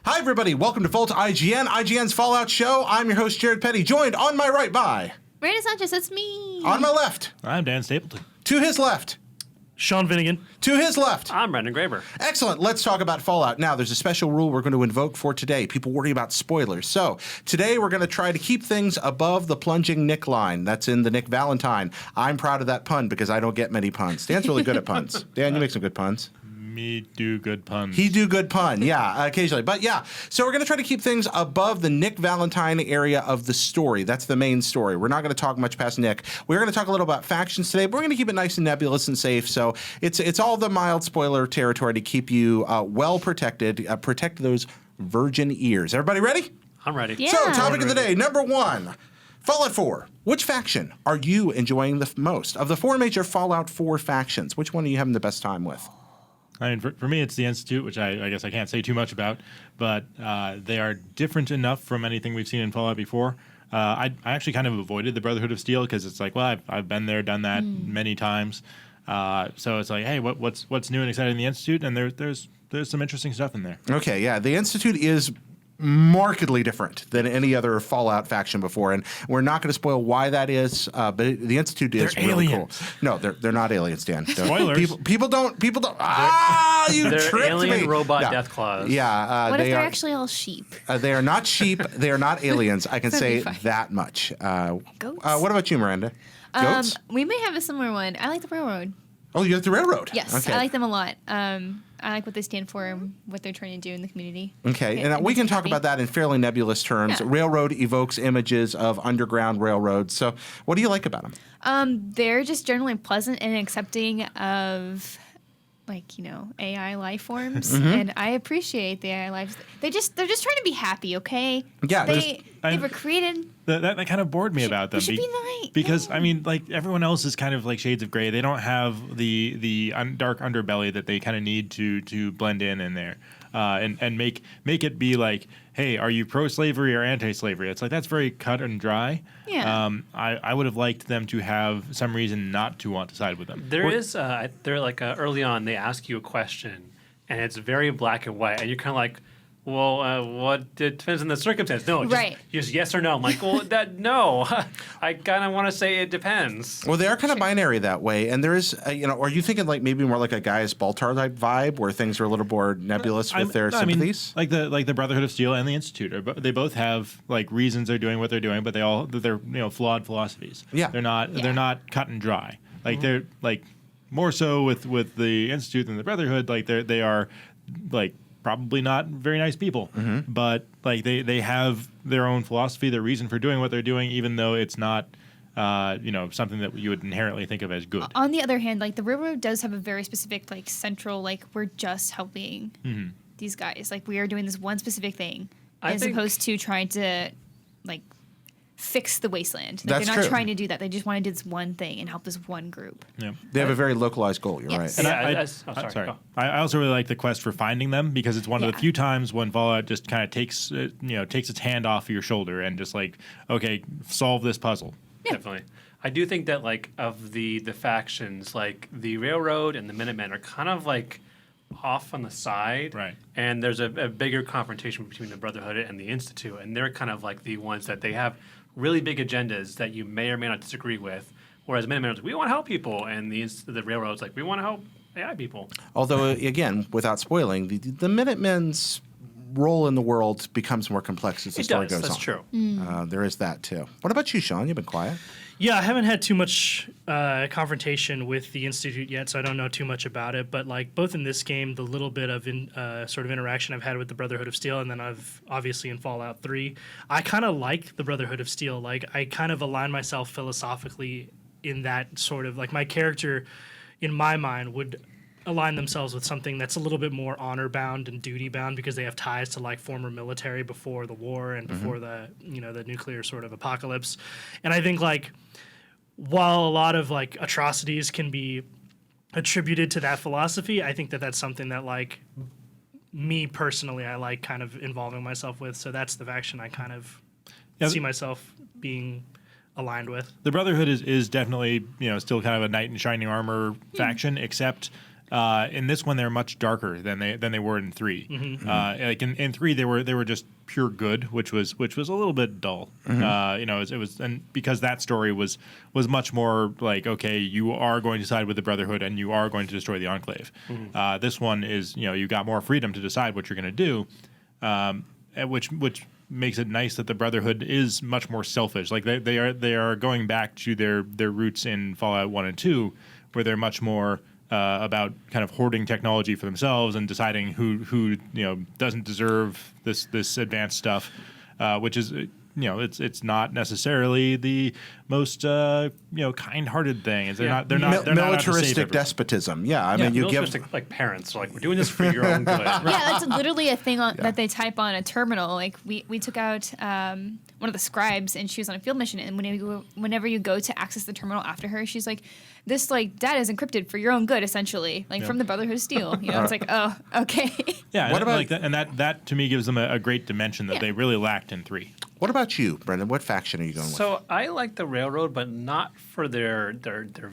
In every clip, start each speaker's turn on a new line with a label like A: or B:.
A: Hi, everybody. Welcome to Volt IGN, IGN's Fallout show. I'm your host, Jared Petty, joined on my right by...
B: Miranda Sanchez, it's me.
A: On my left.
C: I'm Dan Stapleton.
A: To his left.
D: Sean Finnegan.
A: To his left.
E: I'm Brendan Graber.
A: Excellent. Let's talk about Fallout. Now, there's a special rule we're going to invoke for today. People worry about spoilers. So, today we're going to try to keep things above the plunging Nick line. That's in the Nick Valentine. I'm proud of that pun because I don't get many puns. Dan's really good at puns. Dan, you make some good puns.
C: Me do good puns.
A: He do good pun, yeah, occasionally. But yeah, so we're going to try to keep things above the Nick Valentine area of the story. That's the main story. We're not going to talk much past Nick. We're going to talk a little about factions today, but we're going to keep it nice and nebulous and safe. So it's all the mild spoiler territory to keep you well protected, protect those virgin ears. Everybody ready?
E: I'm ready.
B: Yeah.
A: So topic of the day, number one. Fallout 4. Which faction are you enjoying the most? Of the four major Fallout 4 factions, which one are you having the best time with?
C: I mean, for me, it's the Institute, which I guess I can't say too much about, but they are different enough from anything we've seen in Fallout before. I actually kind of avoided the Brotherhood of Steel because it's like, well, I've been there, done that many times. So it's like, hey, what's new and exciting in the Institute? And there's some interesting stuff in there.
A: Okay, yeah, the Institute is markedly different than any other Fallout faction before, and we're not going to spoil why that is. But the Institute is
C: They're
A: really
C: aliens.
A: cool. No, they're not aliens, Dan.
C: Spoilers.
A: People don't. You
E: They're
A: tricked
E: alien
A: me.
E: robot
A: No.
E: Deathclaws.
A: Yeah,
B: What if
A: they
B: they're
A: are.
B: actually all sheep?
A: They are not sheep. They are not aliens. I can
B: That'd
A: say
B: be fine.
A: that much.
B: Goats?
A: What about you, Miranda? Goats?
B: We may have a similar one. I like the railroad.
A: Oh, you like the railroad?
B: Yes,
A: Okay.
B: I like them a lot. I like what they stand for and what they're trying to do in the community.
A: Okay,
B: It
A: and we
B: makes
A: can
B: me
A: talk
B: happy.
A: about that in fairly nebulous terms.
B: Yeah.
A: Railroad evokes images of underground railroads. So, what do you like about them?
B: They're just generally pleasant and accepting of, like, AI life forms, and I appreciate the AI lives. They're just trying to be happy, okay?
A: Yeah,
B: they
C: I-
B: were created.
C: That kind of bored me about them.
B: we should be nice.
C: Because,
B: Yeah.
C: I mean, like, everyone else is kind of like shades of gray. They don't have the dark underbelly that they kind of need to blend in there. And make it be like, hey, are you pro-slavery or anti-slavery? It's like, that's very cut and dry.
B: Yeah.
C: I would have liked them to have some reason not to want to side with them.
E: They're like early on, they ask you a question, and it's very black and white, and you're kind of like, well, what it depends on the circumstance. No,
B: Right.
E: just yes or no. I'm like, well, no. I kind of want to say it depends.
A: Well, they are kind of binary that way, and there is, are you thinking like maybe more like a Gaius Baltar type vibe, where things are a little more nebulous with their sympathies?
C: I mean, like the Brotherhood of Steel and the Institute they both have like reasons they're doing what they're doing, but they're flawed philosophies.
A: Yeah.
C: They're not cut and dry. Like they're like more so with the Institute than the Brotherhood. Like they are like probably not very nice people, but like they have their own philosophy, their reason for doing what they're doing, even though it's not something that you would inherently think of as good.
B: On the other hand, like the railroad does have a very specific, like central, like we're just helping these guys. Like we are doing this one specific thing, as opposed to trying to, like, fix the wasteland. Like,
A: That's
B: they're not
A: true.
B: trying to do that. They just want to do this one thing and help this one group.
C: Yeah.
A: They have a very localized goal. You're
B: Yes.
A: right.
E: And
C: I-
E: sorry. Go.
C: I also really like the quest for finding them because it's one of the
B: Yeah.
C: few times when Fallout just kind of takes its hand off your shoulder and just like, okay, solve this puzzle.
E: Definitely. I do think that, like, of the factions, like the Railroad and the Minutemen are kind of like off on the side.
C: Right.
E: And there's a bigger confrontation between the Brotherhood and the Institute, and they're kind of like the ones that they have really big agendas that you may or may not disagree with. Whereas Minutemen are like, we want to help people, and the Railroad's like, we want to help AI people.
A: Although, again, without spoiling, the Minutemen's role in the world becomes more complex as the story goes on.
E: That's true.
A: There is that too. What about you, Sean? You've been quiet.
D: Yeah, I haven't had too much confrontation with the Institute yet, so I don't know too much about it. But like both in this game, the little bit of sort of interaction I've had with the Brotherhood of Steel, and then I've obviously in Fallout 3, I kind of like the Brotherhood of Steel. Like I kind of align myself philosophically in that sort of, like, my character, in my mind, would align themselves with something that's a little bit more honor bound and duty bound because they have ties to like former military before the war and before the the nuclear sort of apocalypse. And I think, like, while a lot of like atrocities can be attributed to that philosophy, I think that that's something that, like, me personally, I like kind of involving myself with. So that's the faction I kind of see myself being aligned with.
C: The Brotherhood is definitely still kind of a knight in shining armor faction, except In this one, they're much darker than they were in 3. Like in 3, they were just pure good, which was a little bit dull. It was, and because that story was much more like, okay, you are going to side with the Brotherhood and you are going to destroy the Enclave. This one is, you got more freedom to decide what you're going to do, which makes it nice that the Brotherhood is much more selfish. Like they are going back to their roots in Fallout 1 and 2, where they're much more about kind of hoarding technology for themselves and deciding who doesn't deserve this advanced stuff, which is it's not necessarily the most kind-hearted thing. They're not
A: militaristic despotism. Yeah, I mean you give
E: like parents like we're doing this for your own good.
B: Yeah, that's literally a thing that they type on a terminal. Like we took out one of the scribes and she was on a field mission, and whenever you go to access the terminal after her, she's like, this like data is encrypted for your own good, essentially, like from the Brotherhood of Steel. It's like, oh, okay.
C: Yeah, what about like that? And that to me gives them a great dimension that they really lacked in 3.
A: What about you, Brendan? What faction are you going with?
E: So I like the Railroad, but not for their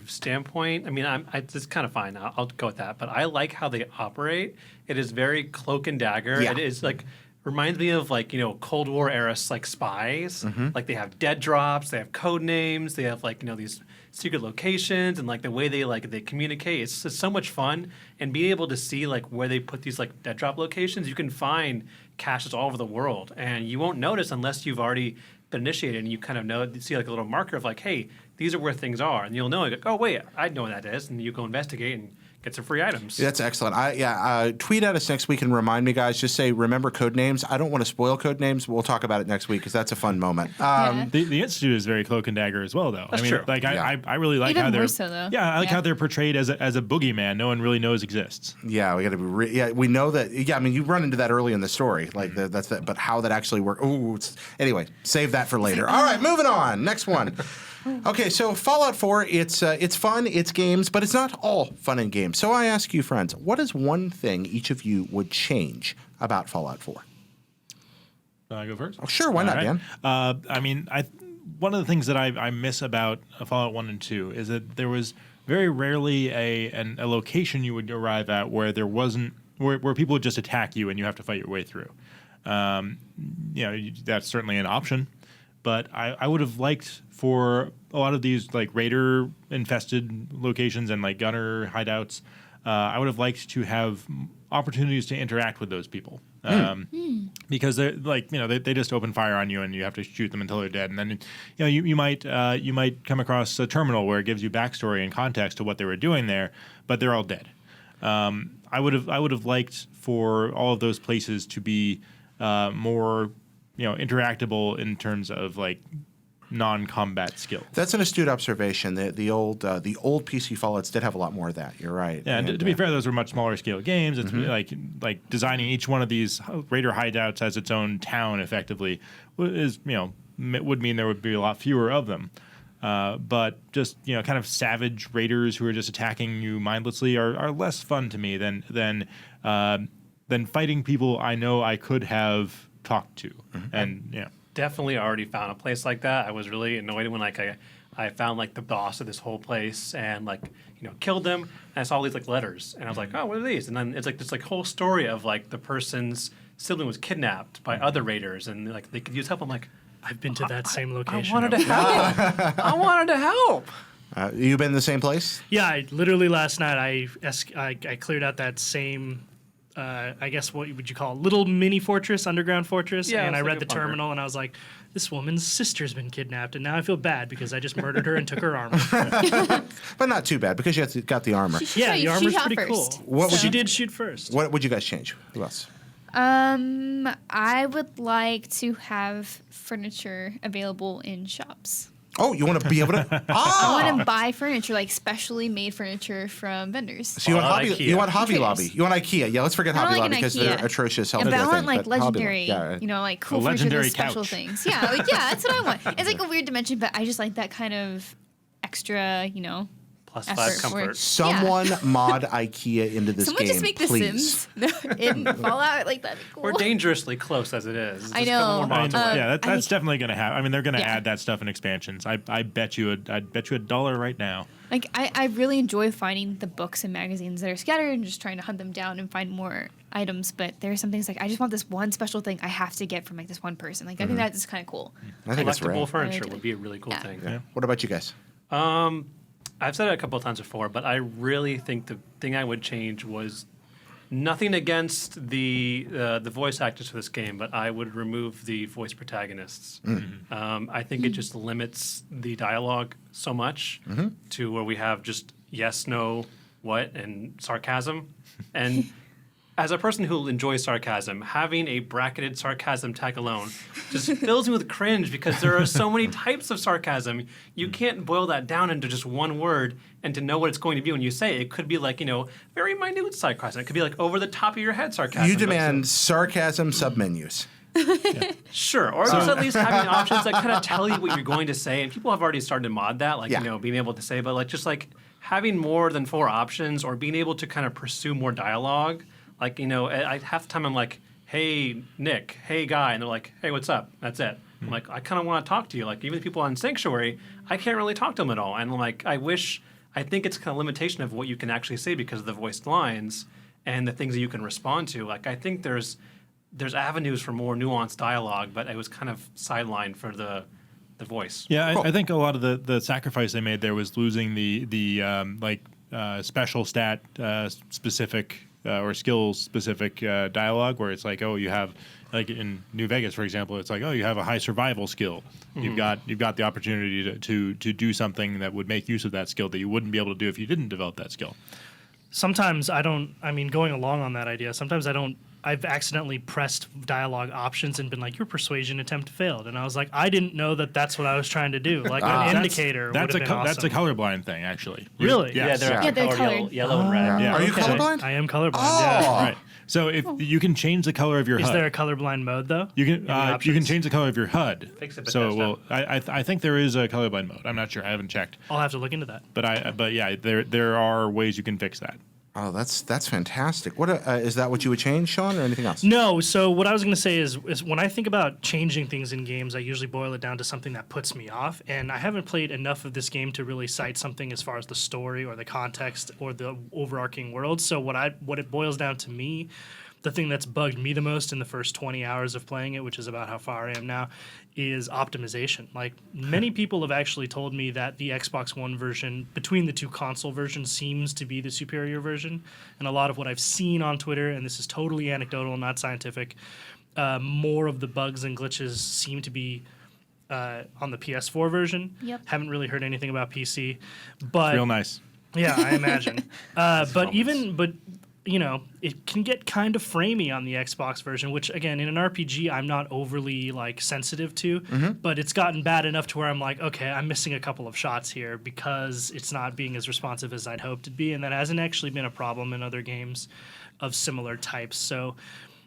E: standpoint. I mean, it's kind of fine. I'll go with that. But I like how they operate. It is very cloak and dagger.
A: Yeah.
E: It is like reminds me of like Cold War era like spies. Like they have dead drops, they have code names, they have like these secret locations, and like the way they communicate. It's just so much fun, and being able to see like where they put these like dead drop locations. You can find caches all over the world, and you won't notice unless you've already been initiated and you kind of see like a little marker of like, hey, these are where things are, and you'll know like, oh wait, I know what that is, and you go investigate and get some free items.
A: That's excellent. Tweet at us next week and remind me, guys. Just say, remember code names. I don't want to spoil code names. We'll talk about it next week because that's a fun moment.
C: The Institute is very cloak and dagger as well, though.
E: That's true.
C: Like I really like
B: Even
C: how they're
B: more so, though.
C: Yeah, I like how they're portrayed as a boogeyman no one really knows exists.
A: Yeah, we got to be. We know that. Yeah, I mean, you run into that early in the story, like that's that. But how that actually works? Anyway, save that for later. All right, moving on. Next one. Okay, so Fallout 4, it's fun, it's games, but it's not all fun and games. So I ask you, friends, what is one thing each of you would change about Fallout 4?
C: Can I go first?
A: Oh, sure, why not,
C: right.
A: Dan?
C: I mean, one of the things that I miss about Fallout 1 and 2 is that there was very rarely a location you would arrive at where there wasn't where people would just attack you and you have to fight your way through. That's certainly an option. But I would have liked for a lot of these like raider infested locations and like gunner hideouts, I would have liked to have opportunities to interact with those people. Because they're like, they just open fire on you and you have to shoot them until they're dead. And then, you might come across a terminal where it gives you backstory and context to what they were doing there, but they're all dead. I would have liked for all of those places to be more interactable in terms of like non-combat skill.
A: That's an astute observation. The old PC Fallouts did have a lot more of that. You're right.
C: Yeah, and to be fair, those were much smaller scale games. It's like designing each one of these raider hideouts as its own town effectively is would mean there would be a lot fewer of them. But just kind of savage raiders who are just attacking you mindlessly are less fun to me than fighting people I know I could have talked to. And
E: definitely already found a place like that. I was really annoyed when I found like the boss of this whole place and killed them, and I saw all these like letters and I was like, oh, what are these? And then it's like this like whole story of like the person's sibling was kidnapped by other raiders and like they could use help. I'm like,
D: I've been to that same location.
E: I wanted to help. I wanted to help.
A: You been in the same place?
D: Yeah, literally last night I cleared out that same I guess what would you call little mini fortress, underground fortress, and I read the terminal and I was like, this woman's sister's been kidnapped, and now I feel bad because I just murdered her and took her armor.
A: But not too bad because you got the armor.
D: The armor's pretty cool. She did shoot first.
A: What would you guys change? Who else?
B: I would like to have furniture available in shops.
A: Oh, you want to be able to?
B: I want to buy furniture, like specially made furniture from vendors.
A: So you want Hobby Lobby. You want IKEA. Yeah, let's forget Hobby Lobby because they're atrocious healthcare
B: things. But I want
A: thing,
B: like legendary, like cool furniture, special
C: couch.
B: things. Yeah, that's what I want. It's like a weird dimension, but I just like that kind of extra,
E: +5
B: effort for
E: comfort.
B: it.
A: Someone mod IKEA into this
B: Someone
A: game,
B: just make The
A: please.
B: Sims in Fallout. Like, that'd be cool.
E: We're dangerously close as it is. It's
B: I
E: just a couple
B: know.
E: more mods away.
C: Yeah, that's
B: I-
C: definitely going to happen. I mean, they're going to
B: Yeah.
C: add that stuff in expansions. I'd bet you $1 right now.
B: Like, I really enjoy finding the books and magazines that are scattered and just trying to hunt them down and find more items. But there are some things like, I just want this one special thing I have to get from like this one person. Like, I think that's kind of cool.
A: I think it's
E: Collectible
A: rad.
E: furniture
B: Right.
E: would be a really cool
B: Yeah.
E: thing.
C: Yeah.
A: What about you guys?
E: I've said it a couple of times before, but I really think the thing I would change was nothing against the voice actors for this game, but I would remove the voice protagonists. I think it just limits the dialogue so much to where we have just yes, no, what, and sarcasm. And as a person who enjoys sarcasm, having a bracketed sarcasm tag alone just fills me with cringe because there are so many types of sarcasm. You can't boil that down into just one word and to know what it's going to be when you say it. It could be like, very minute sarcasm. It could be like over the top of your head sarcasm.
A: You demand sarcasm submenus.
E: Sure, or just at least having options that kind of tell you what you're going to say. And people have already started to mod that, like,
A: Yeah.
E: being able to say, but like having more than 4 options or being able to kind of pursue more dialogue. Like, half the time I'm like, hey, Nick, hey, Guy. And they're like, hey, what's up? That's it. I'm like, I kind of want to talk to you. Like, even the people on Sanctuary, I can't really talk to them at all. And I'm like, I think it's kind of limitation of what you can actually say because of the voiced lines and the things that you can respond to. Like, I think there's avenues for more nuanced dialogue, but it was kind of sidelined for the voice.
C: Yeah,
A: Cool.
C: I think a lot of the sacrifice they made there was losing the special stat specific or skill specific dialogue, where it's like, oh, you have, like in New Vegas, for example, it's like, oh, you have a high survival skill. You've got the opportunity to do something that would make use of that skill that you wouldn't be able to do if you didn't develop that skill.
D: Sometimes going along on that idea, I've accidentally pressed dialogue options and been like, your persuasion attempt failed. And I was like, I didn't know that that's what I was trying to do. Like an indicator would have been awesome.
C: That's a colorblind thing, actually.
D: Really?
C: Yes.
E: Yeah, they're,
B: they're
E: color
B: colored.
E: yellow and red.
C: Yeah.
A: Are you
D: Okay.
A: colorblind?
D: I am colorblind,
A: Oh.
D: yeah.
C: Right. So if you can change the color of your
D: Is
C: HUD.
D: there a colorblind mode, though?
C: You can
D: Any
C: you can
D: options?
C: change the color of your HUD.
E: Fix it,
C: So
E: Bethesda.
C: I think there is a colorblind mode. I'm not sure. I haven't checked.
D: I'll have to look into that.
C: But yeah, there are ways you can fix that.
A: Oh, that's fantastic. What is that? What you would change, Sean, or anything else?
D: No, so what I was going to say is when I think about changing things in games, I usually boil it down to something that puts me off. And I haven't played enough of this game to really cite something as far as the story or the context or the overarching world. So what it boils down to me, the thing that's bugged me the most in the first 20 hours of playing it, which is about how far I am now, is optimization. Like, many people have actually told me that the Xbox One version, between the two console versions, seems to be the superior version. And a lot of what I've seen on Twitter, and this is totally anecdotal, not scientific, more of the bugs and glitches seem to be on the PS4 version.
B: Yep.
D: Haven't really heard anything about PC. But
C: Real nice.
D: yeah, I imagine. But it can get kind of framey on the Xbox version, which again, in an RPG, I'm not overly sensitive to. But it's gotten bad enough to where I'm like, okay, I'm missing a couple of shots here because it's not being as responsive as I'd hoped it'd be, and that hasn't actually been a problem in other games of similar types. So,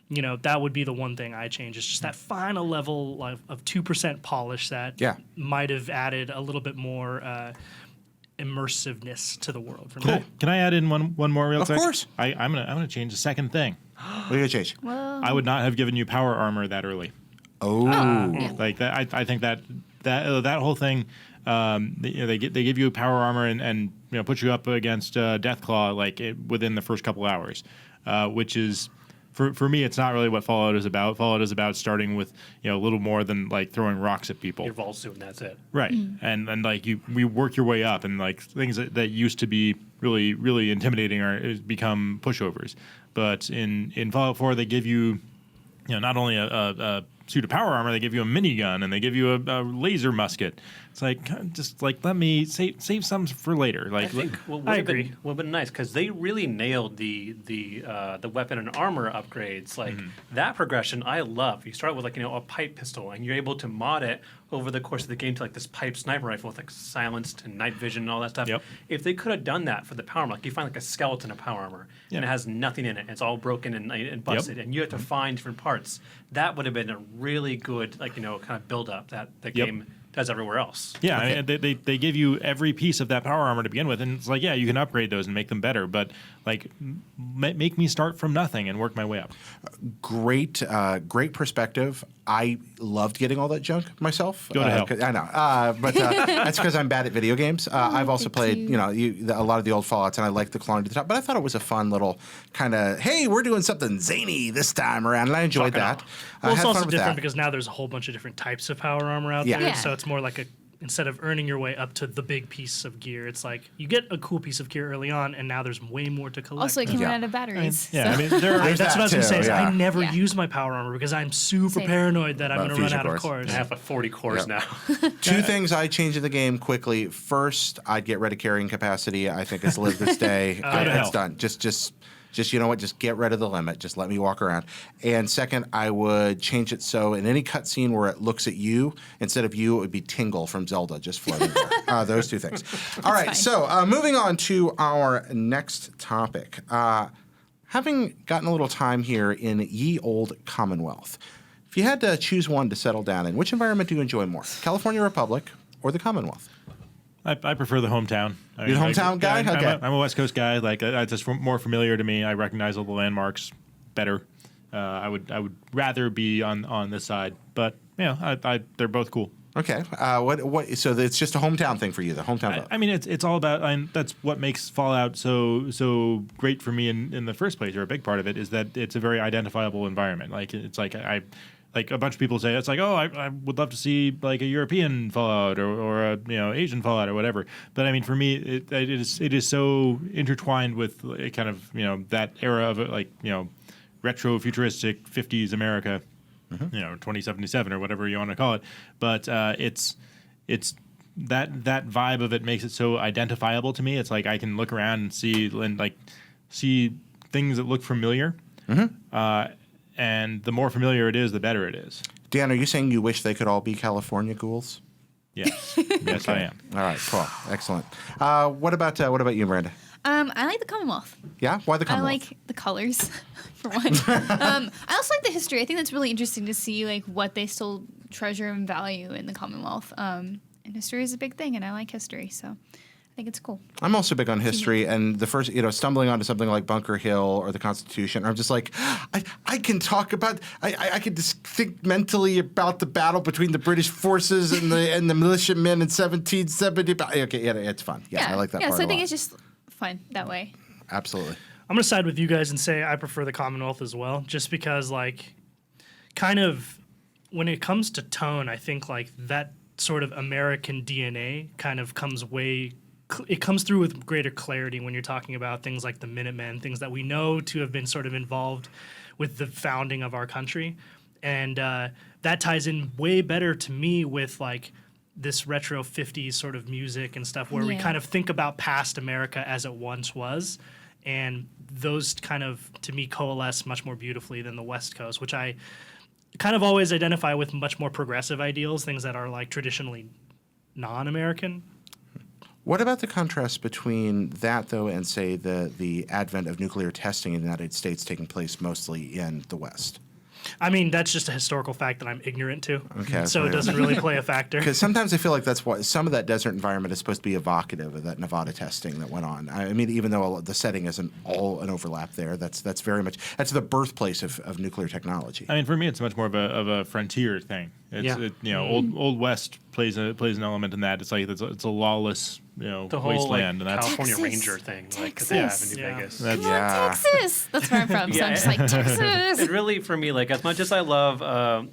D: that would be the one thing I change. It's just that final level of 2% polish that might have added a little bit more immersiveness to the world for me.
C: Can I add in one more real quick?
A: Of course.
C: I'm gonna change the second thing.
A: What are you gonna change?
B: Well,
C: I would not have given you power armor that early.
A: Oh,
B: yeah.
C: Like that, I think that whole thing. They give you power armor and put you up against Deathclaw within the first couple hours, which is. For me, it's not really what Fallout is about. Fallout is about starting with a little more than throwing rocks at people.
E: Your vault suit, and that's it.
C: Right, and we work your way up, and things that used to be really really intimidating become pushovers. But in Fallout 4, they give you not only a suit of power armor, they give you a minigun and they give you a laser musket. It's just let me save some for later.
E: I think
D: I agree.
E: Would have been nice because they really nailed the weapon and armor upgrades. That progression, I love. You start with a pipe pistol, and you're able to mod it over the course of the game to this pipe sniper rifle with silenced and night vision and all that stuff.
C: Yep.
E: If they could have done that for the power armor, you find a skeleton of power armor and it has nothing in it. It's all broken and busted, and you have to find different parts. That would have been a really good kind of build up that the game does everywhere else.
C: Yeah, I mean, they give you every piece of that power armor to begin with, and it's like, yeah, you can upgrade those and make them better, but like, make me start from nothing and work my way up.
A: Great perspective. I loved getting all that junk myself.
C: Go to hell.
A: I know, but that's because I'm bad at video games. I've also played, a lot of the old Fallouts, and I like the clawing to the top. But I thought it was a fun little kind of, hey, we're doing something zany this time around, and I enjoyed that.
D: Well, it's
A: had
D: also
A: fun with
D: different
A: that.
D: because now there's a whole bunch of different types of power armor out
A: Yeah.
D: there.
B: Yeah.
D: So it's more like instead of earning your way up to the big piece of gear, it's like you get a cool piece of gear early on, and now there's way more to collect.
B: Also, it can
A: Yeah.
B: run out of batteries.
C: Yeah, I
B: so.
C: mean, there are,
A: There's
D: That's
A: that
D: what I was going to
A: too,
D: say. Is
A: yeah.
D: I never
B: Yeah.
D: use my power armor because I'm super
B: Same.
D: paranoid that I'm
A: About
D: going to run
A: fusion
D: out of
A: cores.
D: cores.
E: I have like 40 cores
A: Yep.
E: now.
A: Two things I changed in the game quickly. First, I'd get rid of carrying capacity. I think it's lived this day.
C: to
A: It's
C: hell.
A: done. Just you know what? Just get rid of the limit. Just let me walk around. And second, I would change it so in any cutscene where it looks at you, instead of you, it would be Tingle from Zelda just floating there. Those two things. All right.
B: fine.
A: So moving on to our next topic. Having gotten a little time here in ye old Commonwealth, if you had to choose one to settle down in, which environment do you enjoy more, California Republic or the Commonwealth?
C: I prefer the hometown. I
A: You're
C: mean,
A: the hometown guy? Okay.
C: I'm a West Coast guy. Like, it's just more familiar to me. I recognize all the landmarks better. I would rather be on this side, but they're both cool.
A: Okay. What? So it's just a hometown thing for you, the hometown vote.
C: I mean, it's all about, and that's what makes Fallout so great for me in the first place, or a big part of it, is that it's a very identifiable environment. Like, it's like like a bunch of people say, it's like, oh, I would love to see like a European Fallout or a Asian Fallout or whatever. But I mean, for me, it is so intertwined with kind of that era of retro futuristic 50s America. 2077 or whatever you want to call it, but it's that vibe of it makes it so identifiable to me. It's like I can look around and see things that look familiar, and the more familiar it is, the better it is.
A: Dan, are you saying you wish they could all be California ghouls?
C: Yes, yes, I am.
A: All right, cool, excellent. What about you, Miranda?
B: I like the Commonwealth.
A: Yeah, why the
B: I
A: Commonwealth?
B: like the colors, for one. I also like the history. I think that's really interesting to see like what they still treasure and value in the Commonwealth. And history is a big thing, and I like history, so I think it's cool.
A: I'm also big on history, and the first, stumbling onto something like Bunker Hill or the Constitution, I'm just like, I can talk about, I can just think mentally about the battle between the British forces and the militiamen in 1770. Okay, yeah, it's fun. Yeah, I like that
B: Yeah,
A: part
B: so I
A: a
B: think
A: lot.
B: it's just fun that way.
A: Absolutely.
D: I'm going to side with you guys and say I prefer the Commonwealth as well, just because, like, kind of when it comes to tone, I think, like, that sort of American DNA kind of comes it comes through with greater clarity when you're talking about things like the Minutemen, things that we know to have been sort of involved with the founding of our country. And that ties in way better to me with, like, this retro 50s sort of music and stuff where we
B: Yeah.
D: kind of think about past America as it once was. And those kind of, to me, coalesce much more beautifully than the West Coast, which I kind of always identify with much more progressive ideals, things that are like traditionally non-American.
A: What about the contrast between that, though, and, say, the advent of nuclear testing in the United States taking place mostly in the West?
D: I mean, that's just a historical fact that I'm ignorant to.
A: Okay,
D: So
A: fair
D: it doesn't really play a factor.
A: Because sometimes I feel like that's why some of that desert environment is supposed to be evocative of that Nevada testing that went on. I mean, even though the setting isn't all an overlap there, that's very much the birthplace of nuclear technology.
C: I mean, for me, it's much more of a frontier thing. It's
E: Yeah.
C: old West plays an element in that. It's like it's a lawless
E: The whole
C: wasteland, and that's
E: California
B: Texas.
E: Ranger thing, like 'cause they have
B: Texas.
E: in New
D: Yeah.
E: Vegas.
C: that's
B: Come on, Texas! That's where I'm from, so I'm just like, Texas!
E: It really, for me, like as much as I love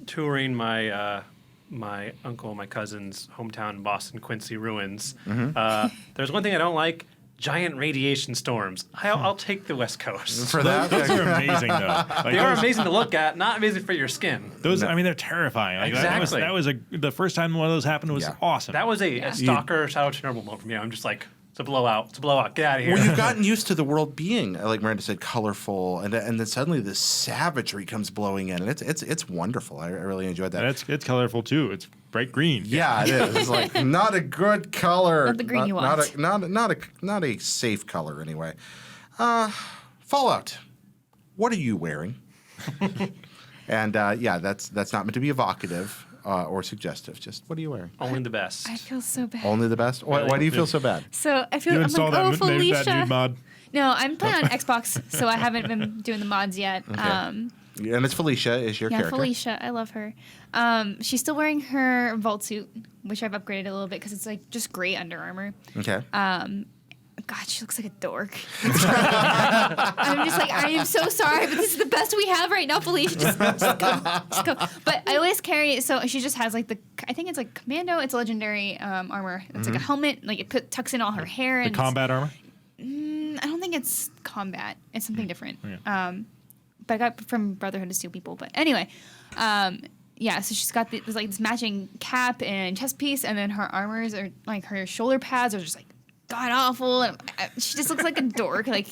E: touring my my uncle, my cousin's hometown, Boston Quincy ruins, there's one thing I don't like: giant radiation storms. I'll take the West Coast.
A: For that,
C: those are amazing though. Like,
E: They are
C: those-
E: amazing to look at, not amazing for your skin.
C: Those, I mean, they're terrifying. Like,
E: Exactly.
C: That was the first time one of those happened was
A: Yeah.
C: awesome.
E: That was a stalker Shadow Chernobyl moment for me. I'm just like, it's a blowout. It's a blowout. Get out of here.
A: well, you've gotten used to the world being, like Miranda said, colorful, and then suddenly this savagery comes blowing in, and it's wonderful. I really enjoyed that.
C: And it's colorful too. It's bright green.
A: Yeah, it is. It's like not a good color.
B: Not the green you want.
A: Not a safe color anyway. Fallout. What are you wearing? And yeah, that's not meant to be evocative. or suggestive. Just what are you wearing?
E: Only the best.
B: I feel so bad.
A: Only the best. Why do you feel so bad?
B: So I feel
C: You
B: I'm
C: install
B: like, oh,
C: that, maybe that
B: Felicia.
C: new mod.
B: No, I'm playing on Xbox, so I haven't been doing the mods yet.
A: Okay. And it's Felicia is your character.
B: Felicia, I love her. She's still wearing her vault suit, which I've upgraded a little bit because it's like just great Under Armour.
A: Okay.
B: God, she looks like a dork. I'm just like, I am so sorry, but this is the best we have right now, Felicia. Just go. But I always carry, so she just has like I think it's like Commando. It's a legendary armor. It's like a helmet. Like it tucks in all her hair.
C: The
B: And
C: combat armor?
B: I don't think it's combat. It's something different.
C: Yeah.
B: But I got it from Brotherhood of Steel people. But anyway, yeah. So she's got this matching cap and chest piece, and then her armors are like her shoulder pads are just like god awful, and she just looks like a dork. Like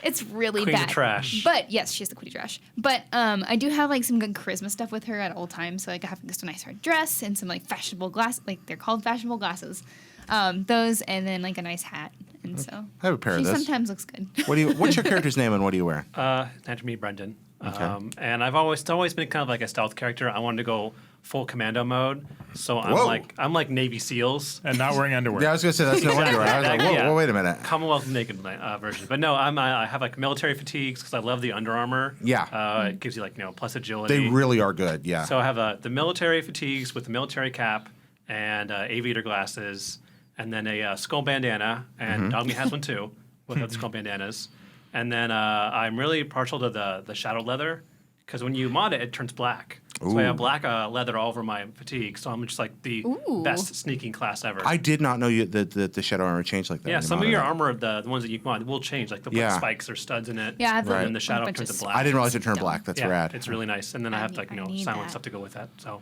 B: it's really
E: Queen of
B: bad.
E: trash.
B: But yes, she's the queen of trash. But I do have like some good charisma stuff with her at all times. So like I have this nice hard dress and some like fashionable glasses. Like they're called fashionable glasses. Those and then like a nice hat. And so
A: I have a pair of
B: she
A: those.
B: sometimes looks good.
A: What's your character's name and what are you wearing?
E: Nice to meet Brendan.
A: Okay.
E: And I've always been kind of like a stealth character. I wanted to go full commando mode, so
A: Whoa.
E: I'm like Navy SEAls.
C: And not wearing underwear.
A: Yeah, I was gonna say that's no wonder. I was like, whoa,
E: Yeah.
A: whoa, wait a minute.
E: Commonwealth naked version, but no, I have like military fatigues because I love the Under Armour.
A: Yeah.
E: It gives you like plus agility.
A: They really are good. Yeah.
E: So I have the military fatigues with the military cap and aviator glasses, and then a skull bandana, and Dogmeat has one too with the skull bandanas. And then I'm really partial to the shadow leather because when you mod it, it turns black. So I have black leather all over my fatigue. So I'm just like the best sneaking class ever.
A: I did not know that the shadow armor changed like that.
E: Yeah,
A: when you
E: some of
A: modded
E: your
A: it.
E: armor, the ones that you mod, will change. Like they'll
A: Yeah.
E: put spikes or studs in it.
B: Yeah, I have
A: Right.
E: And then the shadow
B: bunch
E: turns
B: of
E: to black.
A: I didn't realize it turned
B: Dumb.
A: black. That's
E: yeah,
A: rad.
E: it's really nice. And then I have like
B: I need
E: silent
B: that.
E: stuff to go with that. So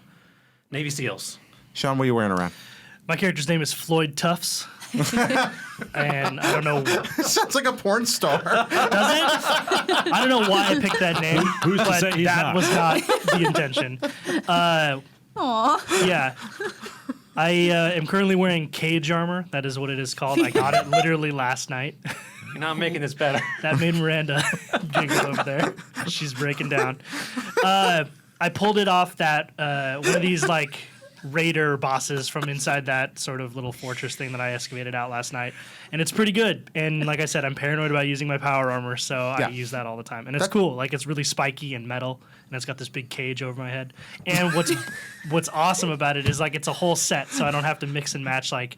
E: Navy SEAls.
A: Sean, what are you wearing around?
D: My character's name is Floyd Tufts. And I don't know.
A: Sounds like a porn star.
D: Does it? I don't know why I picked that name.
C: Who's to
D: but
C: say he's
D: that
C: not?
D: was not the intention.
B: Aw.
D: Yeah. I am currently wearing cage armor. That is what it is called. I got it literally last night.
E: You're not making this better.
D: That made Miranda giggle over there. She's breaking down. I pulled it off that one of these like raider bosses from inside that sort of little fortress thing that I excavated out last night, and it's pretty good. And like I said, I'm paranoid about using my power armor, so
A: Yeah.
D: I use that all the time. And it's cool. Like it's really spiky and metal, and it's got this big cage over my head. And what's awesome about it is like it's a whole set, so I don't have to mix and match like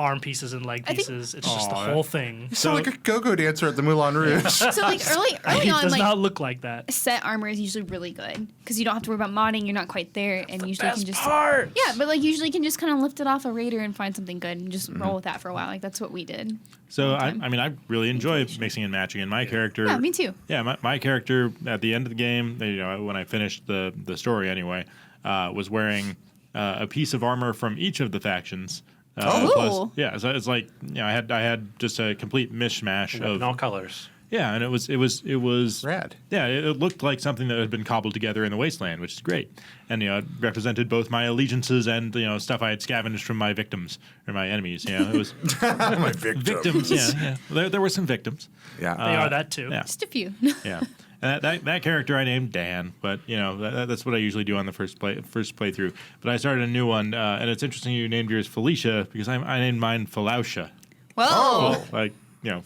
D: arm pieces and leg
B: think-
D: pieces. It's just the whole thing.
A: You sound like a go-go dancer at the Moulin Rouge.
B: So like early
D: It
B: on,
D: does
B: like
D: not look like that.
B: set armor is usually really good because you don't have to worry about modding. You're not quite there, and usually can just
E: part.
B: yeah, but like usually you can just kind of lift it off a raider and find something good and just roll with that for a while. Like that's what we did.
C: So
B: all the time.
C: I mean, I really enjoy mixing and matching. And my character,
B: Yeah, me too.
C: Yeah, my character at the end of the game, when I finished the story anyway, was wearing a piece of armor from each of the factions.
B: Cool.
C: Yeah, so it's like I had just a complete mishmash
E: In
C: of
E: all colors.
C: yeah, and it was
A: Rad.
C: Yeah, it looked like something that had been cobbled together in the wasteland, which is great. And it represented both my allegiances and stuff I had scavenged from my victims or my enemies. It was
A: My victim.
C: victims. Yeah. There were some victims.
A: Yeah.
D: They are that too.
C: Yeah,
B: Just a few.
C: yeah. And that character I named Dan, but that's what I usually do on the first playthrough. But I started a new one, and it's interesting you named yours Felicia because I named mine Fallousha,
B: Whoa.
C: like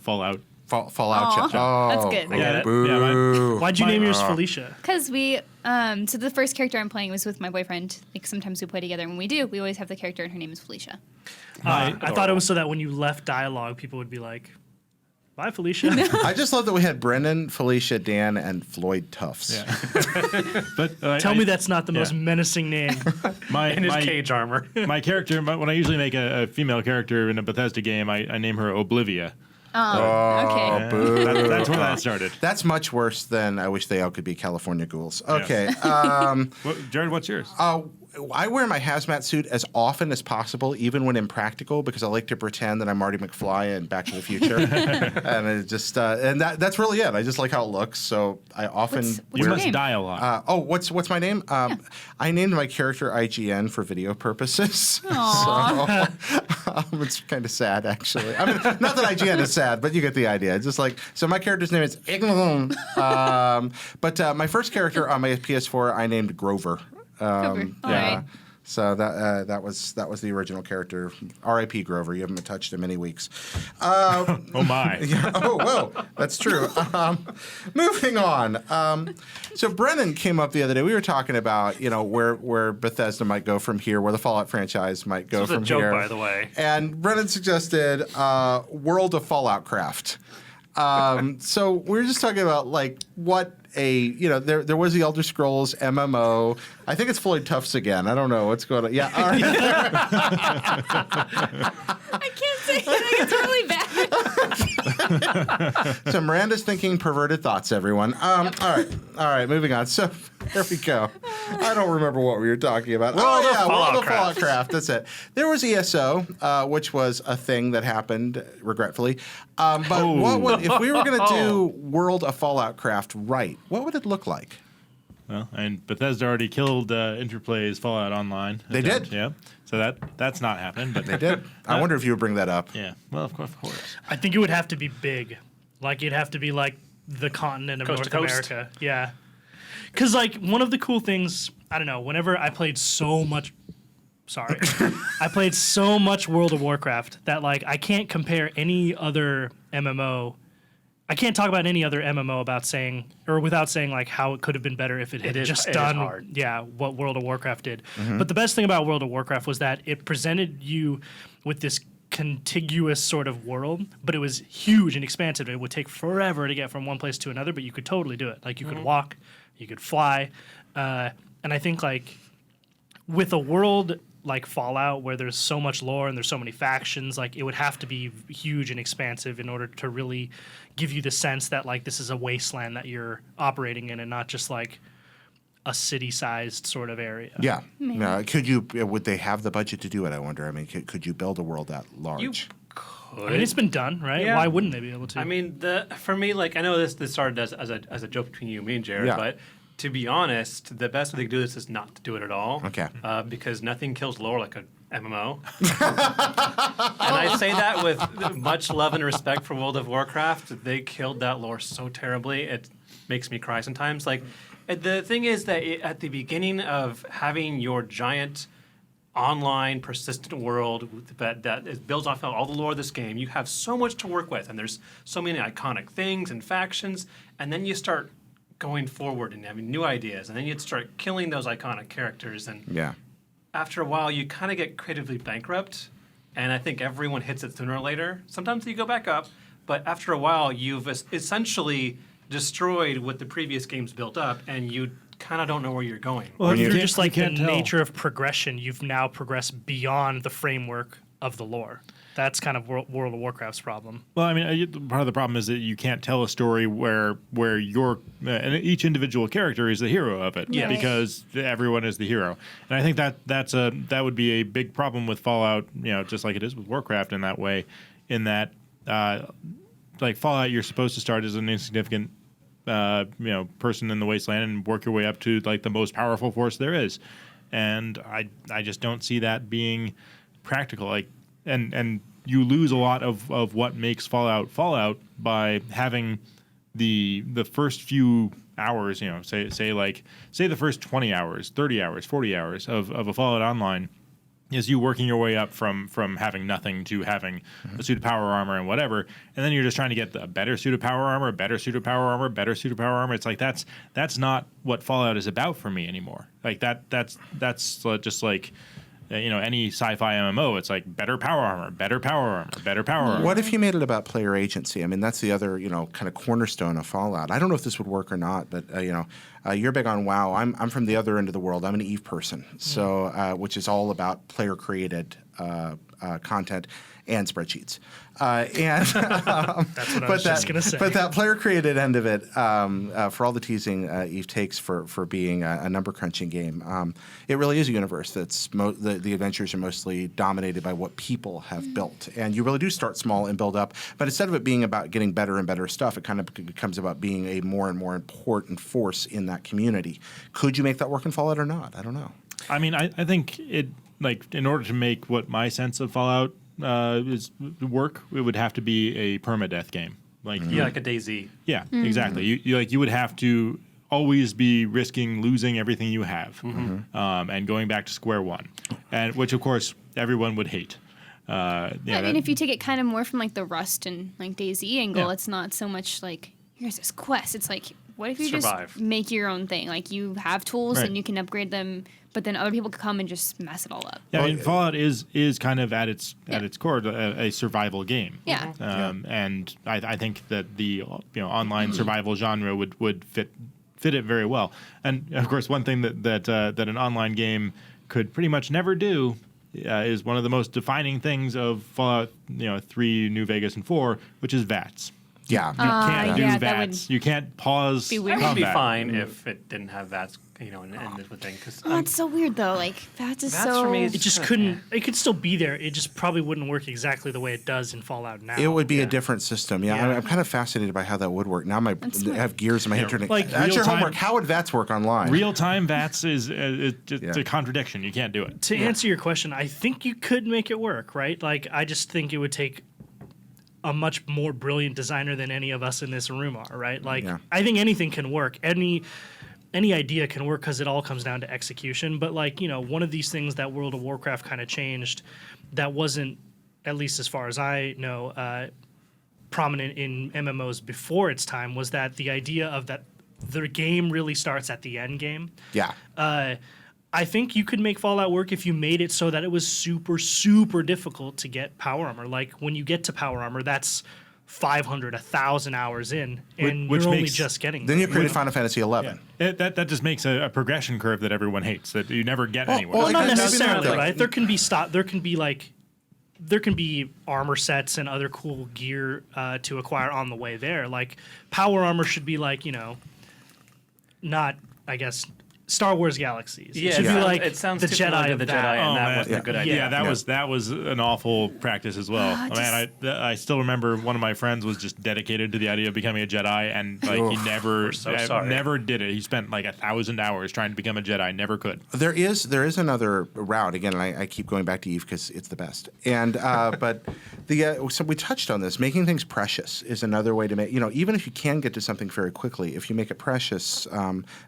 C: Fallout.
A: Fallout.
B: Aw,
A: Oh,
B: that's good.
C: Yeah,
A: boo.
D: Why'd you name yours Felicia?
B: Because we, so the first character I'm playing was with my boyfriend. Like sometimes we play together. And when we do, we always have the character, and her name is Felicia.
D: I thought it was so that when you left dialogue, people would be like, "Bye, Felicia."
A: I just love that we had Brennan, Felicia, Dan, and Floyd Tufts.
C: Yeah. But
D: Tell me that's not the most menacing name.
E: In his cage armor.
C: My character, when I usually make a female character in a Bethesda game, I name her Oblivia.
B: Okay.
A: Boo.
C: That's where that started.
A: That's much worse than I wish they all could be California ghouls. Okay.
C: Jared, what's yours?
A: I wear my hazmat suit as often as possible, even when impractical, because I like to pretend that I'm Marty McFly in Back to the Future, and it just that's really it. I just like how it looks, so I often.
B: What's
C: You
B: your
C: must
B: name?
C: die a lot.
A: What's my name? I named my character IGN for video purposes.
B: Aw.
A: So it's kind of sad, actually. I mean, not that IGN is sad, but you get the idea. It's just like so. My character's name is Ign. But my first character on my PS4, I named Grover.
B: Cooper. All
A: yeah.
B: right.
A: So that was the original character. R.I.P. Grover. You haven't been touched in many weeks.
C: Oh my!
A: Yeah. Oh, whoa. That's true. Moving on. So Brennan came up the other day. We were talking about where Bethesda might go from here, where the Fallout franchise might go
E: This was
A: from
E: a joke,
A: here.
E: by the way.
A: And Brennan suggested World of Fallout Craft. So we were just talking about what there was the Elder Scrolls MMO. I think it's Floyd Tufts again. I don't know what's going on. Yeah. All right.
B: I can't say it. It's really bad.
A: So Miranda's thinking perverted thoughts, everyone. All right, moving on. So there we go. I don't remember what we were talking about.
E: World of
A: Fallout
E: Craft.
A: Craft. That's it. There was ESO, which was a thing that happened, regretfully. But if we were going to do World of Fallout Craft right, what would it look like?
C: Well, and Bethesda already killed Interplay's Fallout Online.
A: They
C: attempt,
A: did.
C: Yeah. So that's not happening. But
A: They did. I wonder if you would bring that up.
C: Yeah. Well, of course.
D: I think it would have to be big. Like, it'd have to be like the continent of
E: Coast to
D: North
E: coast.
D: America. Yeah. Because, like, one of the cool things, I don't know, whenever I played so much. Sorry. I played so much World of Warcraft that, like, I can't compare any other MMO. I can't talk about any other MMO without saying like how it could have been better if it had just done what World of Warcraft did.
A: Mm-hmm.
D: But the best thing about World of Warcraft was that it presented you with this contiguous sort of world, but it was huge and expansive. It would take forever to get from one place to another, but you could totally do it. Like you could walk, you could fly, and I think like with a world like Fallout where there's so much lore and there's so many factions, like it would have to be huge and expansive in order to really give you the sense that like this is a wasteland that you're operating in and not just like a city-sized sort of area.
A: Yeah. Would they have the budget to do it, I wonder? I mean, could you build a world that large?
E: You
D: I mean, it's been done, right?
E: Yeah.
D: Why wouldn't they be able to?
E: I mean, for me, like I know this started as a joke between you, me, and Jared,
A: Yeah.
E: but to be honest, the best way to do this is not to do it at all.
A: Okay.
E: Because nothing kills lore like a MMO. And I say that with much love and respect for World of Warcraft. They killed that lore so terribly. It makes me cry sometimes. Like, the thing is that at the beginning of having your giant online persistent world that is built off of all the lore of this game, you have so much to work with, and there's so many iconic things and factions, and then you start going forward and having new ideas, and then you'd start killing those iconic characters, and
A: Yeah.
E: after a while you kind of get creatively bankrupt, and I think everyone hits it sooner or later. Sometimes you go back up, but after a while you've essentially destroyed what the previous games built up, and you kind of don't know where you're going.
D: well,
C: When
D: if
C: you
D: you're
C: can't-
D: just like
C: you
D: the
C: can't tell.
D: nature of progression, you've now progressed beyond the framework of the lore. That's kind of World of Warcraft's problem.
C: Well, I mean, part of the problem is that you can't tell a story where your and each individual character is the hero of it,
E: Yes.
C: because everyone is the hero. And I think that would be a big problem with Fallout, just like it is with Warcraft in that way, in that like Fallout, you're supposed to start as an insignificant person in the wasteland and work your way up to like the most powerful force there is, and I just don't see that being practical. Like. And you lose a lot of what makes Fallout by having the first few hours, say the first 20 hours, 30 hours, 40 hours of a Fallout Online is you working your way up from having nothing to having a suit of power armor and whatever, and then you're just trying to get a better suit of power armor, better suit of power armor, better suit of power armor. It's like that's not what Fallout is about for me anymore. Like that's just like any sci-fi MMO, it's like better power armor, better power armor, better power armor.
A: What if you made it about player agency? I mean, that's the other, kind of cornerstone of Fallout. I don't know if this would work or not, but you're big on WoW. I'm from the other end of the world. I'm an EVE person, so which is all about player created content and spreadsheets.
D: That's what I was just going to say.
A: But that player-created end of it, for all the teasing Eve takes for being a number-crunching game, it really is a universe that's the adventures are mostly dominated by what people have built. And you really do start small and build up. But instead of it being about getting better and better stuff, it kind of becomes about being a more and more important force in that community. Could you make that work in Fallout or not? I don't know.
C: I mean, I think it, like, in order to make what my sense of Fallout is work, it would have to be a permadeath game. Like,
E: Yeah, like a DayZ.
C: yeah, exactly. You would have to always be risking losing everything you have and going back to square one, and which of course everyone would hate.
B: I mean, if you take it kind of more from like the Rust and like DayZ angle, it's not so much like here's this quest. It's like, what if you just make your own thing? Like you have tools and you can upgrade them, but then other people could come and just mess it all up.
C: Yeah, I mean, Fallout is kind of at its core a survival game.
B: Yeah.
C: And I think that the online survival genre would fit it very well. And of course, one thing that an online game could pretty much never do is one of the most defining things of Fallout 3, New Vegas, and 4, which is VATS.
A: Yeah.
C: You can't do VATS. You can't pause
B: weird.
E: It would be
C: combat.
E: fine if it didn't have VATS, and this would thing. Cause
B: Oh, it's so weird though. Like VATS is
E: VATS
B: so.
E: for me is
D: It just couldn't. It could still be there. It just probably wouldn't work exactly the way it does in Fallout now.
A: It would be a different system. Yeah, I'm kind of fascinated by how that would work. Now I have gears in my head turning.
D: Like
A: That's your
C: real-time-
A: homework. How would VATS work online?
C: Real-time VATS is it's a contradiction. You can't do it.
D: To answer your question, I think you could make it work, right? Like, I just think it would take a much more brilliant designer than any of us in this room are, right? Like, I think anything can work. Any idea can work because it all comes down to execution. But, like, one of these things that World of Warcraft kind of changed that wasn't, at least as far as I know, prominent in MMOs before its time was that the idea of that the game really starts at the end game.
A: Yeah.
D: I think you could make Fallout work if you made it so that it was super, super difficult to get power armor. Like, when you get to power armor, that's 500, 1,000 hours in, and
C: Which
D: you're only
C: makes-
D: just getting
A: Then
D: there.
A: you created Final Fantasy 11.
C: That just makes a progression curve that everyone hates that you never get anywhere.
A: well,
D: Well, not
A: Like, maybe
D: necessarily,
A: not,
D: right? There can be armor sets and other cool gear to acquire on the way there. Like, power armor should be like, not, I guess, Star Wars Galaxies.
E: Yeah,
D: it should be like
E: it sounds
D: the
E: too familiar
D: Jedi
E: to
D: of
E: the
D: that.
E: Jedi, and that
C: man.
E: wasn't a good idea.
C: Yeah, that was an awful practice as well. I still remember one of my friends was just dedicated to the idea of becoming a Jedi, and like he never did it. He spent like 1,000 hours trying to become a Jedi, never could.
A: There is another route again, and I keep going back to Eve because it's the best. And but so we touched on this. Making things precious is another way to make even if you can get to something very quickly, if you make it precious.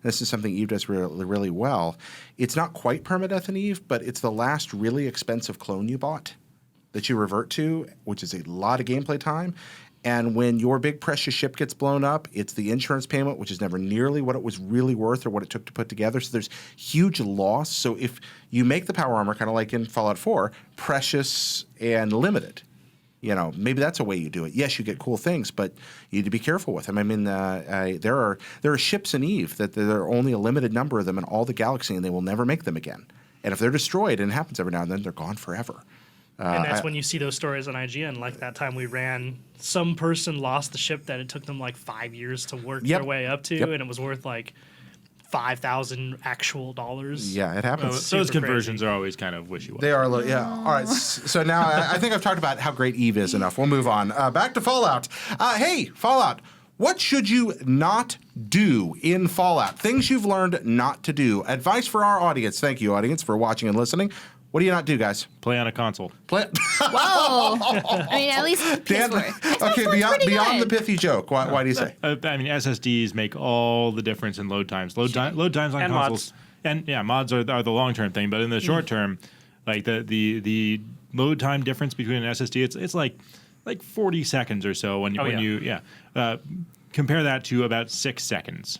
A: This is something Eve does really well. It's not quite permadeath in Eve, but it's the last really expensive clone you bought that you revert to, which is a lot of gameplay time. And when your big precious ship gets blown up, it's the insurance payment, which is never nearly what it was really worth or what it took to put together. So there's huge loss. So if you make the power armor, kind of like in Fallout 4, precious and limited, maybe that's a way you do it. Yes, you get cool things, but you need to be careful with them. I mean, there are ships in Eve that there are only a limited number of them in all the galaxy, and they will never make them again. And if they're destroyed, and it happens every now and then, they're gone forever.
D: And that's when you see those stories on IGN, like that time we ran, some person lost the ship that it took them like 5 years to work their way up to, and it was worth like $5,000 actual dollars.
A: Yeah, it happens.
C: Those
D: Super
C: conversions
D: crazy.
C: are always kind of wishy-washy.
A: They are, yeah. All right. So now I think I've talked about how great Eve is enough. We'll move on. Back to Fallout. Hey, Fallout. What should you not do in Fallout? Things you've learned not to do. Advice for our audience. Thank you, audience, for watching and listening. What do you not do, guys?
C: Play on a console.
A: Play.
B: Whoa! I mean, at least
A: Dan,
B: PS4.
A: okay, beyond the pithy joke. Why do you say?
C: I mean, SSDs make all the difference in load times. Load times on
E: And
C: consoles. And mods are the long term thing, but in the short term, like the load time difference between an SSD, it's like 40 seconds or so when you compare that to about 6 seconds.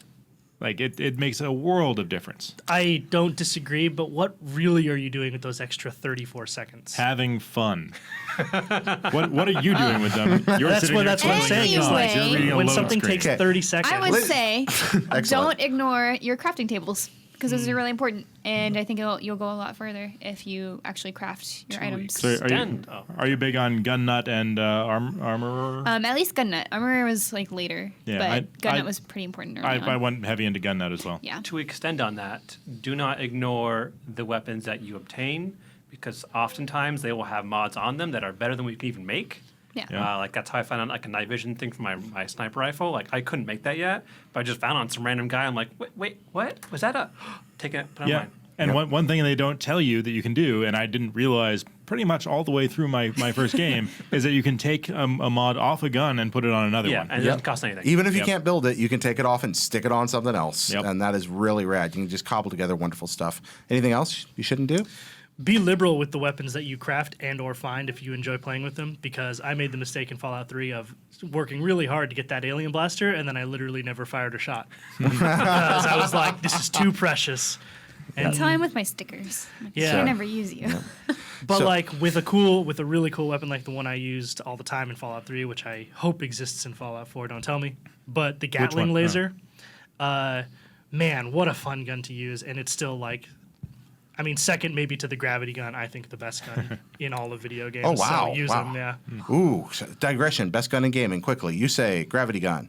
C: Like it makes a world of difference.
D: I don't disagree, but what really are you doing with those extra 34 seconds?
C: Having fun. What are you doing with them? You're
D: That's
C: sitting
D: what-
C: there
D: that's what I'm
C: twiddling
D: saying.
C: your thumbs.
B: Anyway.
C: You're reading a
D: When
C: load
D: something
C: screen.
D: takes
A: Okay.
D: 30 seconds.
B: I would say,
A: Excellent.
B: don't ignore your crafting tables because those are really important, and I think you'll go a lot further if you actually craft your items.
C: So are you big on gun nut and armorer?
B: At least gun nut. Armor was like later,
C: Yeah,
B: but gun nut was pretty important early
C: I
B: on.
C: went heavy into gun nut as well.
B: Yeah.
E: To extend on that, do not ignore the weapons that you obtain because oftentimes they will have mods on them that are better than we can even make.
B: Yeah.
E: Like that's how I found out like a night vision thing for my sniper rifle. Like I couldn't make that yet, but I just found on some random guy. I'm like, wait, what was that? Take it, put it on mine.
C: And one thing they don't tell you that you can do, and I didn't realize pretty much all the way through my first game, is that you can take a mod off a gun and put it on another one.
E: And it doesn't cost anything.
A: Even if you can't build it, you can take it off and stick it on something else.
C: Yep.
A: And that is really rad. You can just cobble together wonderful stuff. Anything else you shouldn't do?
D: Be liberal with the weapons that you craft and or find if you enjoy playing with them, because I made the mistake in Fallout 3 of working really hard to get that alien blaster, and then I literally never fired a shot. Because I was like, this is too precious. And
B: That's how I'm with my stickers. Like,
D: Yeah.
B: I never use you.
D: But
A: So-
D: like with a really cool weapon like the one I used all the time in Fallout 3, which I hope exists in Fallout 4, don't tell me. But the Gatling
C: one?
D: laser, man, what a fun gun to use. And it's still like, I mean, second maybe to the gravity gun, I think the best gun in all of video games.
A: Oh, wow.
D: So use
A: Wow.
D: them, yeah.
A: Ooh, digression. Best gun in gaming. Quickly. You say gravity gun.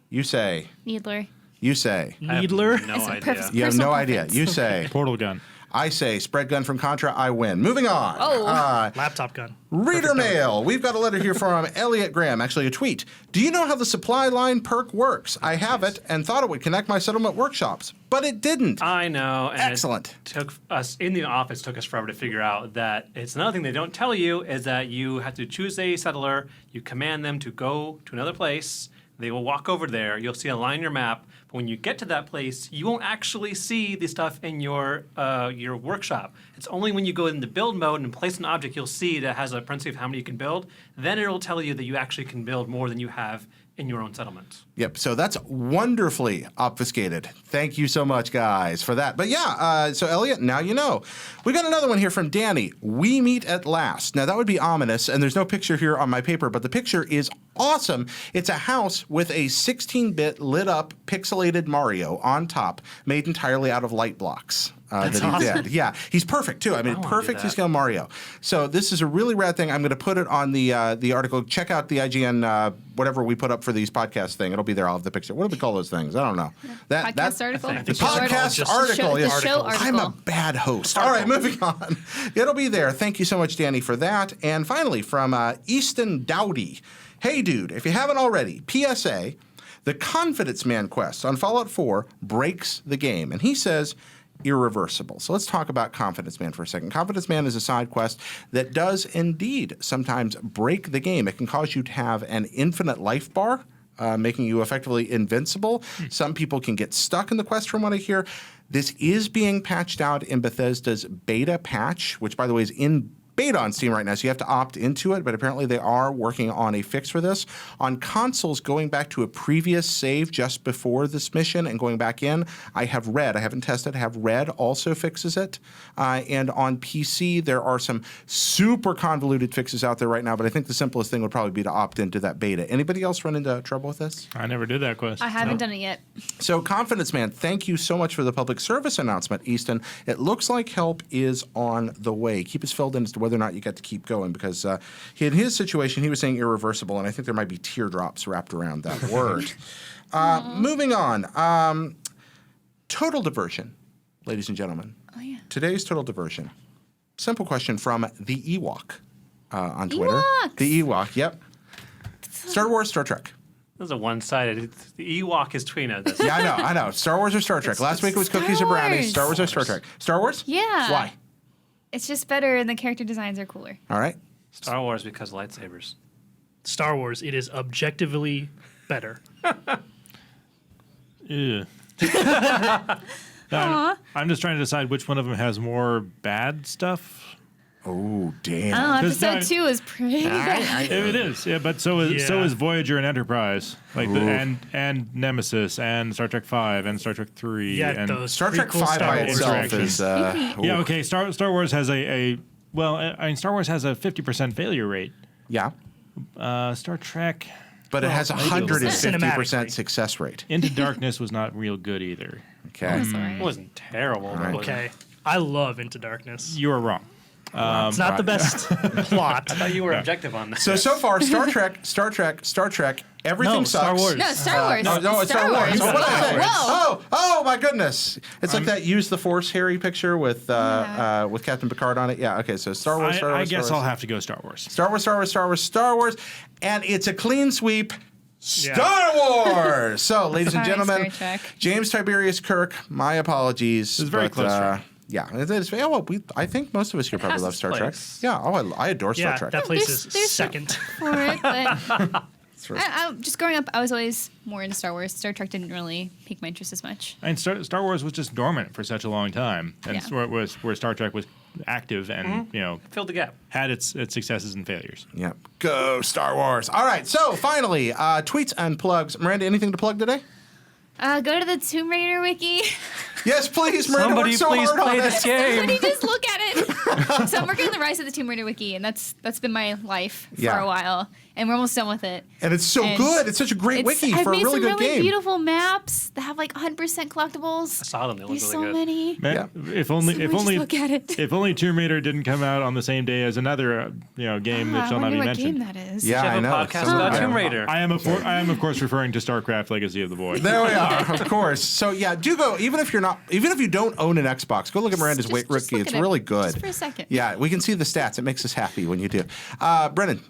A: You say.
B: Needler.
A: You say.
E: I have
D: Needler.
E: No
B: It's a
E: idea.
B: purpose-
A: You have
B: Personal
A: no idea.
B: preference.
A: You say.
C: Portal gun.
A: I say spread gun from Contra. I win. Moving on.
B: Oh.
D: Laptop gun.
A: Reader
D: Perfect gun.
A: mail. We've got a letter here from Elliot Graham, actually a tweet. Do you know how the supply line perk works? I have it and thought it would connect my settlement workshops, but it didn't.
E: I know. And
A: Excellent.
E: It took us in the office. Took us forever to figure out that it's another thing they don't tell you is that you have to choose a settler. You command them to go to another place. They will walk over there. You'll see a line in your map. But when you get to that place, you won't actually see the stuff in your workshop. It's only when you go into build mode and place an object, you'll see that has a parenthesis of how many you can build. Then it'll tell you that you actually can build more than you have in your own settlement.
A: Yep. So that's wonderfully obfuscated. Thank you so much, guys, for that. But yeah, so Elliot, now you know. We got another one here from Danny. We meet at last. Now that would be ominous, and there's no picture here on my paper, but the picture is awesome. It's a house with a 16-bit lit up pixelated Mario on top, made entirely out of light blocks.
D: That's
A: that he
D: awesome.
A: did. Yeah, he's perfect too. I mean,
E: wanna do
A: perfect to
E: that.
A: scale Mario. So this is a really rad thing. I'm going to put it on the article. Check out the IGN whatever we put up for these podcast thing. It'll be there. I'll have the picture. What do we call those things? I don't know.
B: Podcast article?
E: I think
A: The
E: so.
A: podcast
D: Just-
A: article.
B: The
A: Yes.
B: show article.
A: I'm a bad host. All right, moving on. It'll be there. Thank you so much, Danny, for that. And finally, from Easton Dowdy. Hey, dude, if you haven't already, PSA, the Confidence Man quest on Fallout 4 breaks the game. And he says, irreversible. So let's talk about Confidence Man for a second. Confidence Man is a side quest that does indeed sometimes break the game. It can cause you to have an infinite life bar, making you effectively invincible. Some people can get stuck in the quest from what I hear. This is being patched out in Bethesda's beta patch, which, by the way, is in beta on Steam right now, so you have to opt into it, but apparently they are working on a fix for this. On consoles, going back to a previous save just before this mission and going back in, I haven't tested, I have read also fixes it. And on PC, there are some super convoluted fixes out there right now, but I think the simplest thing would probably be to opt into that beta. Anybody else run into trouble with this?
C: I never did that quest.
B: I haven't done it yet.
A: So, Confidence Man, thank you so much for the public service announcement, Easton. It looks like help is on the way. Keep us filled in as to whether or not you got to keep going, because in his situation, he was saying irreversible, and I think there might be teardrops wrapped around that word. Moving on. Total diversion, ladies and gentlemen.
B: Oh, yeah.
A: Today's total diversion. Simple question from the Ewok on Twitter.
B: Ewoks!
A: The Ewok, yep. Star Wars, Star Trek.
E: This is a one-sided. The Ewok is Twina. This.
A: Yeah, I know. Star Wars or Star Trek? Last week it was
B: Star
A: cookies or brownies.
B: Wars.
A: Star Wars or Star Trek? Star Wars?
B: Yeah.
A: Why?
B: It's just better and the character designs are cooler.
A: All right.
E: Star Wars because lightsabers.
D: Star Wars, it is objectively better.
C: Yeah. I'm just trying to decide which one of them has more bad stuff.
A: Oh, damn.
B: Oh,
C: 'Cause
B: episode 2 is pretty good.
C: It is, yeah, but so is Voyager and Enterprise, like and Nemesis and Star Trek V and Star Trek 3
D: Yeah,
C: and
D: those
A: Star Trek
D: prequel
A: 5
D: Star
A: by
D: Wars
A: itself
D: interactions.
A: is.
C: yeah, okay. Star Wars has Star Wars has a 50% failure rate.
A: Yeah.
C: Star Trek
A: But it has a
C: maybe a little
A: 150%
D: Cinematically.
A: success rate.
C: Into Darkness was not real good either.
A: Okay.
B: That's all right.
E: It wasn't terrible. but it wasn't-
D: Okay. I love Into Darkness.
C: You are wrong.
D: It's not the best plot.
E: I thought you were objective on that.
A: So far, Star Trek, everything
D: No,
A: sucks.
D: Star Wars.
B: No, Star Wars.
A: No, it's Star Wars.
B: Whoa,
A: Oh, what am I
B: whoa.
A: saying? Oh, my goodness. It's like that Use the Force Harry picture with Captain Picard on it. Yeah, okay, so Star Wars, Star Wars,
C: I guess
A: Star
C: I'll
A: Wars.
C: have to go Star Wars.
A: Star Wars, Star Wars, Star Wars, Star Wars, and it's a clean sweep. Star Wars. So, ladies and
B: Sorry,
A: gentlemen,
B: Star Trek.
A: James Tiberius Kirk, my apologies.
C: was a very close round.
A: Yeah, I think most of us here probably
E: has
A: love
E: its
A: Star Trek.
E: place.
A: Yeah, I adore Star
D: Yeah,
A: Trek.
D: that place
B: There's
D: is second.
B: for it, but
A: right.
B: just growing up, I was always more into Star Wars. Star Trek didn't really pique my interest as much.
C: And Star Wars was just dormant for such a long time, and
B: Yeah.
C: where Star Trek was active and
E: Filled the gap.
C: had its successes and failures.
A: Yeah, go Star Wars. All right, so finally, tweets and plugs. Miranda, anything to plug today?
B: Go to the Tomb Raider wiki.
A: Yes, please, Miranda.
E: Somebody
A: worked so
E: please
A: hard on
E: play
A: it.
E: this game.
B: Somebody just look at it. So I'm working on the Rise of the Tomb Raider wiki, and that's been my life for
A: Yeah.
B: a while, and we're almost done with it.
A: And it's so
B: And
A: good. It's such a great wiki
B: I've
A: for a
B: made
A: really
B: some
A: good
B: really
A: game.
B: beautiful maps that have like 100% collectibles.
E: I saw them. They look
B: There's
E: really
B: so
E: good.
B: many.
C: Man, if only
B: Someone just look at it.
C: if only Tomb Raider didn't come out on the same day as another game that
B: I
C: shall not
B: wonder
C: be
B: what
C: mentioned.
B: game that is.
A: Yeah,
E: We
A: I
E: have a
A: know.
E: podcast
A: So-
E: about
A: I
E: Tomb
A: know.
E: Raider.
C: I am of course referring to StarCraft: Legacy of the Void.
A: There we are, of course. So yeah, do go. Even if you don't own an Xbox, go look at Miranda's
B: Just
A: wiki.
B: look
A: It's
B: at it,
A: really good.
B: just for a second.
A: Yeah, we can see the stats. It makes us happy when you do. Brennan.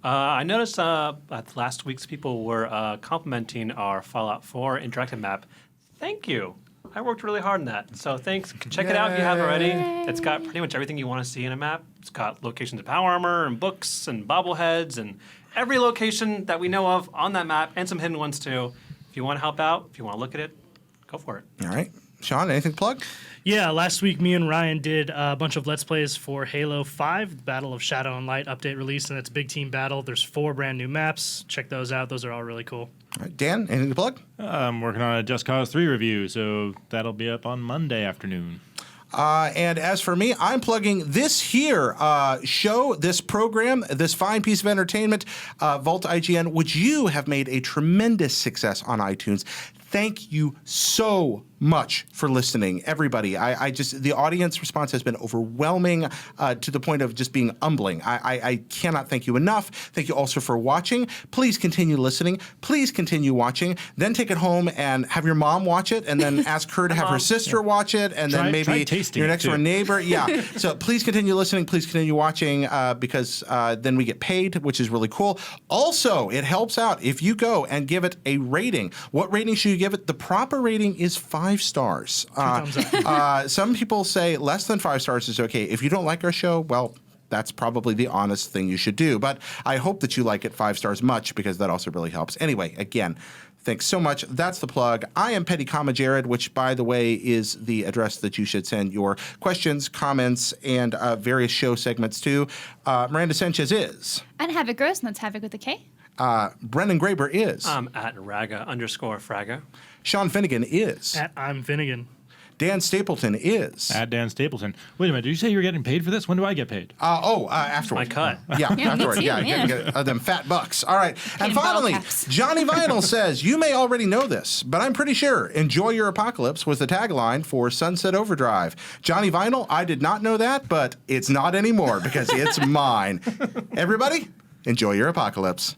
E: I noticed last week's people were complimenting our Fallout 4 interactive map. Thank you. I worked really hard on that. So thanks. Check it out if you haven't already. It's got pretty much everything you want to see in a map. It's got locations of power armor and books and bobbleheads and every location that we know of on that map and some hidden ones too. If you want to help out, if you want to look at it, go for it.
A: All right, Sean. Anything to plug?
D: Yeah, last week me and Ryan did a bunch of Let's Plays for Halo 5, Battle of Shadow and Light update release, and it's big team battle. There's 4 brand new maps. Check those out. Those are all really cool.
A: All right, Dan. Anything to plug?
C: I'm working on a Just Cause 3 review, so that'll be up on Monday afternoon.
A: And as for me, I'm plugging this here show, this program, this fine piece of entertainment, Vault IGN, which you have made a tremendous success on iTunes. Thank you so much for listening, everybody. The audience response has been overwhelming to the point of just being humbling. I cannot thank you enough. Thank you also for watching. Please continue listening. Please continue watching. Then take it home and have your mom watch it, and then ask her to have her sister watch it, and then
C: Try
A: maybe
C: tasting
A: your
C: it,
A: next door
C: too.
A: neighbor. Yeah. So please continue listening. Please continue watching because then we get paid, which is really cool. Also, it helps out if you go and give it a rating. What rating should you give it? The proper rating is 5 stars. Some people say less than 5 stars is okay. If you don't like our show, well, that's probably the honest thing you should do. But I hope that you like it 5 stars much because that also really helps. Anyway, again, thanks so much. That's the plug. I am Petty Comma Jared, which, by the way, is the address that you should send your questions, comments, and various show segments to. Miranda Sanchez is.
B: And Havoc Gross, and that's Havoc with a K.
A: Brennan Graber is.
E: I'm at Raga_Fraga.
A: Sean Finnegan is.
D: At I'm Finnegan.
A: Dan Stapleton is.
C: At Dan Stapleton. Wait a minute, did you say you were getting paid for this? When do I get paid?
A: Afterwards.
E: My cut.
A: Yeah,
B: Yeah, me
A: afterward.
B: too,
A: Yeah, you
B: yeah.
A: get them fat bucks. All right. And
B: in bottle
A: finally,
B: caps.
A: Johnny Vinyl says, you may already know this, but I'm pretty sure enjoy your apocalypse was the tagline for Sunset Overdrive. Johnny Vinyl, I did not know that, but it's not anymore because it's mine. Everybody, enjoy your apocalypse.